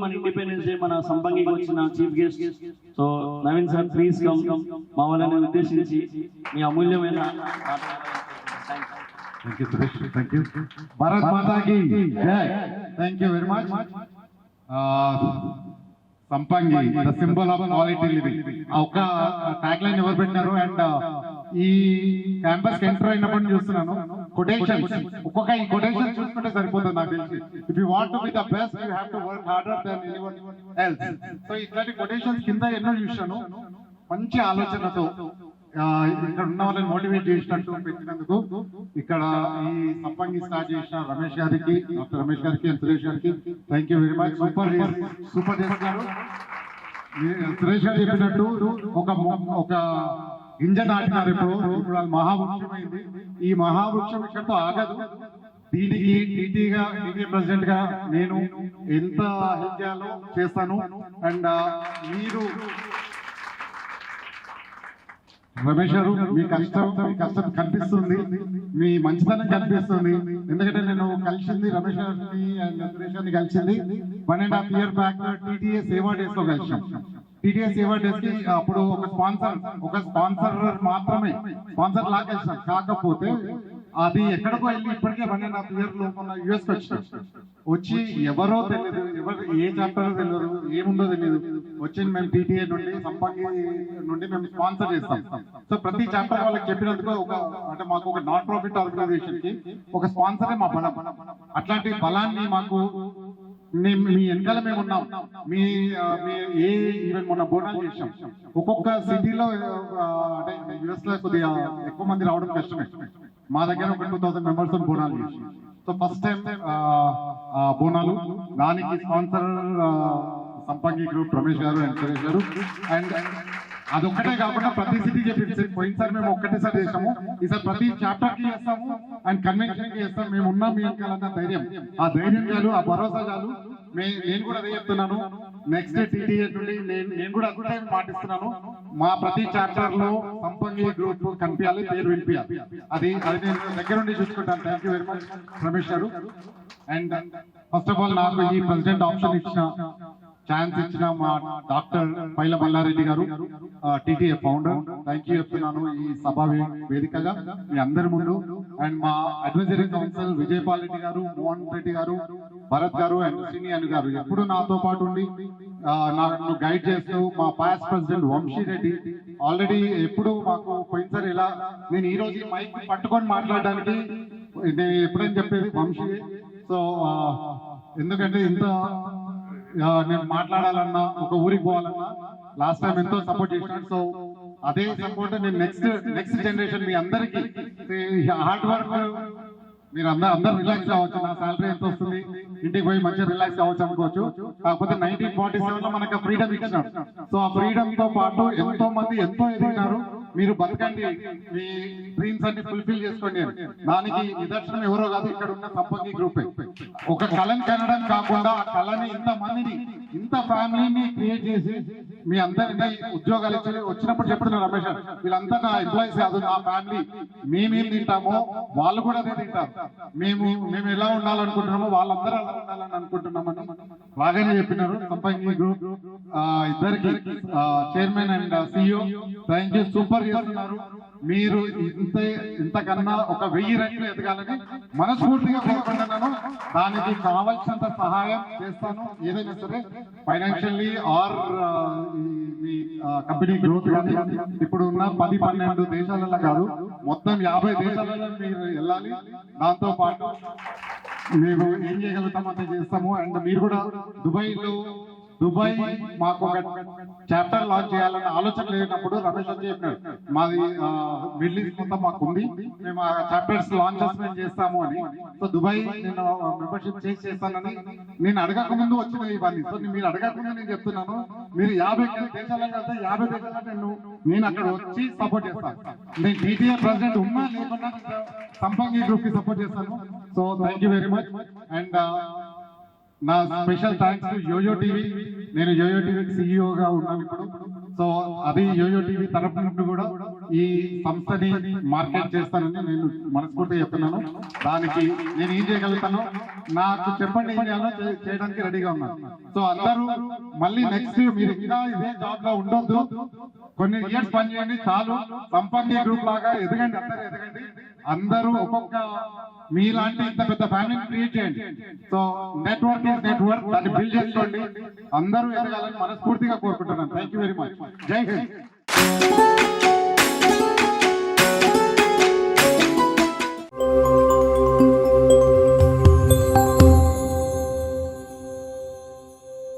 మన independence day మన సంపంగికి వచ్చిన chief guest. So Naveen sir please come. మా వాళ్ళని ఉద్దేశించి మీ అమూల్యమైన భారత్ మాతాకి జై. Thank you very much. Sampangi the symbol of quality living ఒక ట్యాగ్ లైన్ ఎవరు పెట్టినారు? అండ్ ఈ క్యాంపస్ ఎంటర్ అయినప్పుడు చూస్తున్నాను కొటేషన్స్. ఒక్కొక్క ఈ కొటేషన్ చూసుకుంటే సరిపోతుంది నాకు తెలిసి. If you want to be the best you have to work harder then anyone else. So ఇట్లాంటి కొటేషన్స్ కింద ఎన్నో చూశాను. మంచి ఆలోచనతో ఇక్కడ ఉన్న వాళ్ళని మోటివేట్ చేసినట్టు పెట్టినందుకు ఇక్కడ ఈ సంపంగి స్టార్ట్ చేసిన రమేష్ గారికి, డాక్టర్ రమేష్ గారికి అండ్ సురేష్ గారికి thank you very much. Super చేస్తున్నారు. సురేష్ గారు చెప్పినట్టు ఒక గింజ నాటినారు. ఇప్పుడు అది మహావృక్షమైంది. ఈ మహావృక్షం ఇక్కడతో ఆగదు. దీనికి టీటీ ప్రెసిడెంట్ గా నేను ఎంత హెల్ప్ చేయాలో చేస్తాను. అండ్ మీరు రమేష్ గారు మీ కష్టం కనిపిస్తుంది, మీ మంచితనం కనిపిస్తుంది. ఎందుకంటే నేను కలిసింది రమేష్ గారిని అండ్ సురేష్ గారిని కలిసింది 1.5 years బ్యాక్ టీటీఏ సేవా డేస్ లో కలిసాం. టీటీఏ సేవా డేస్ కి అప్పుడు ఒక స్పాన్సర్ మాత్రమే స్పాన్సర్ లాగా కలిసాం. కాకపోతే అది ఎక్కడికో వెళ్ళి ఇప్పటికే 1.5 years లో మన యుఎస్ వచ్చి ఎవరో తెలియదు, ఎవరు ఏ చాప్టర్ తెలియదు, ఏముందో తెలియదు. వచ్చింది మేము టీటీఏ నుండి సంపంగి నుండి మేము స్పాన్సర్ చేస్తాం. సో ప్రతి చాప్టర్ వాళ్ళకి చెప్పినందుకు అంటే మాకు ఒక నాన్ ప్రాఫిట్ ఆర్గనైజేషన్ కి ఒక స్పాన్సరే మా బలం. అట్లాంటి బలాన్ని మాకు మీ వెనకాల మేము ఉన్నాం. మీ ఏ ఈవెంట్ మొన్న బోనాలు చేసాం. ఒక్కొక్క సిటీలో అంటే యుఎస్ లో కొద్దిగా ఎక్కువ మంది రావడం కష్టమే. మా దగ్గర ఒక 2000 members బోనాలు చేసాం. సో ఫస్ట్ టైం బోనాలు, దానికి స్పాన్సర్ సంపంగి గ్రూప్ రమేష్ గారు అండ్ సురేష్ గారు. అండ్ అదొక్కటే కాకుండా ప్రతి సిటీ చెప్పింది. పోయినసారి మేము ఒక్కటేసారి చేసాము, ఈసారి ప్రతి చాప్టర్ కి చేస్తాము అండ్ కన్వెన్షన్ కి చేస్తాం. మేము ఉన్నాం మీ వెనకాలన్న ధైర్యం, ఆ ధైర్యం చాలు, ఆ భరోసా చాలు. నేను కూడా అదే చెప్తున్నాను. నెక్స్ట్ టీటీఏ నుండి నేను కూడా అదే పాటిస్తున్నాను. మా ప్రతి చాప్టర్ లో సంపంగి గ్రూప్ కనిపించాలి, పేరు వినిపించాలి. అది నేను దగ్గర నుండి చూసుకుంటాను. Thank you very much Ramesh గారు. అండ్ ఫస్ట్ ఆఫ్ ఆల్ నాకు ఈ ప్రెసిడెంట్ ఆప్షన్ ఇచ్చిన ఛాన్స్ ఇచ్చిన మా డాక్టర్ పైల మల్లారెడ్డి గారు, టీటీఏ ఫౌండర్, థ్యాంక్ యూ చెప్తున్నాను ఈ సభ వేదికగా మీ అందరి ముందు. అండ్ మా అడ్వైజరీ కౌన్సిల్ విజయపాల్ రెడ్డి గారు, మోహన్ రెడ్డి గారు, భరత్ గారు అండ్ శ్రీని గారు ఎప్పుడు నాతో పాటు ఉండి నన్ను గైడ్ చేస్తూ, మా past president Vamshi Reddy already ఎప్పుడు మాకు పోయినసారి ఇలా నేను ఈ రోజు మైక్ పట్టుకొని మాట్లాడడానికి నేను ఎప్పుడైనా చెప్పేది వంశీ. సో ఎందుకంటే ఇంత నేను మాట్లాడాలన్నా, ఒక ఊరికి పోవాలన్నా లాస్ట్ టైం ఎంతో సపోర్ట్ చేసినాడు. సో అదే సపోర్ట్ నేను నెక్స్ట్ జనరేషన్ మీ అందరికి హార్డ్ వర్క్ మీరు అందరు రిలాక్స్ అవ్వచ్చు. నా సాలరీ ఎంత వస్తుంది, ఇంటికి పోయి మంచిగా రిలాక్స్ అవ్వచ్చు అనుకోవచ్చు. కాకపోతే 1947 లో మనకు ఫ్రీడమ్ ఇచ్చినాడు. సో ఆ ఫ్రీడమ్ తో పాటు ఎంతో మంది ఎంతో ఎదిగినారు. మీరు బతకండి, మీ డ్రీమ్స్ అన్ని ఫుల్ఫిల్ చేసుకోండి. దానికి నిదర్శనం ఎవరో కాదు, ఇక్కడ ఉన్న సంపంగి గ్రూప్. ఒక కళని కనడం కాకుండా ఆ కళని ఇంతమందిని, ఇంత ఫ్యామిలీని క్రియేట్ చేసి మీ అందరినీ ఉద్యోగాలు ఇచ్చి వచ్చినప్పుడు చెప్తున్నారు రమేష్ గారు, వీళ్ళంతా నా ఎంప్లాయీస్ కాదు, నా ఫ్యామిలీ. మేమేం తింటామో వాళ్ళు కూడా అదే తింటారు. మేము ఎలా ఉండాలనుకుంటున్నామో వాళ్ళందరూ అలా ఉండాలని అనుకుంటున్నామని బాగానే చెప్పినారు. సంపంగి గ్రూప్ ఇద్దరికి chairman and CEO thank you. Super చేస్తున్నారు. మీరు ఇంతకన్నా ఒక 1000 రెట్లు ఎదగాలని మనస్ఫూర్తిగా కోరుకుంటున్నాను. దానికి కావాల్సినంత సహాయం చేస్తాను, ఏదైనా సరే ఫైనాన్షియల్లీ ఆర్ మీ కంపెనీ గ్రోత్. కానీ ఇప్పుడు ఉన్న 10-12 దేశాలలో కాదు, మొత్తం 50 దేశాలలో మీరు వెళ్ళాలి. దాంతో పాటు మేము ఏం చేయగలుగుతాం అంత చేస్తాము. అండ్ మీరు కూడా దుబాయ్ మాకు ఒక చాప్టర్ లాంచ్ చేయాలన్న ఆలోచన లేనప్పుడు రమేష్ అని చెప్పినాడు, మాది మిడిల్ ఈస్ట్ మొత్తం మాకు ఉంది, మేము ఆ చాప్టర్స్ లాంచెస్ మేము చేస్తాము అని. సో దుబాయ్ నేను మెంబర్షిప్ చేస్తానని నేను అడగక ముందు వచ్చిన ఇవన్నీ. సో మీరు అడగకుండా నేను చెప్తున్నాను, మీరు 50 దేశాలకు వెళ్తే 50 దేశాలకు నేను అక్కడ వచ్చి సపోర్ట్ చేస్తాను. నేను టీటీఏ ప్రెసిడెంట్ ఉన్నా లేకున్నా సంపంగి గ్రూప్ కి సపోర్ట్ చేస్తాను. So thank you very much. And నా special thanks to YOYO TV. నేను యోయో టీవీకి CEO గా ఉన్నాను ఇప్పుడు. సో అది యోయో టీవీ తరఫు నుండి కూడా ఈ సంస్థని మార్కెట్ చేస్తానని నేను మనస్ఫూర్తిగా చెప్తున్నాను. దానికి నేను ఏం చేయగలుగుతాను, నాకు చెప్పండి ఏం చేయాలో చేయడానికి రెడీగా ఉన్నాను. సో అందరూ మళ్ళీ నెక్స్ట్ మీరు ఇంకా ఇదే జాబ్ లో ఉండొద్దు, కొన్ని ఇయర్స్ పని చేయండి చాలు. సంపంగి గ్రూప్ లాగా ఎదగండి, అందరూ ఎదగండి. అందరూ ఒక్కొక్క మీలాంటి ఇంత పెద్ద ఫ్యామిలీ క్రియేట్ చేయండి. సో నెట్వర్క్ ఈజ్ నెట్వర్క్, దాన్ని బిల్డ్ చేసుకోండి. అందరూ ఎదగాలని మనస్ఫూర్తిగా కోరుకుంటున్నాను. Thank you very much. జై హింద్.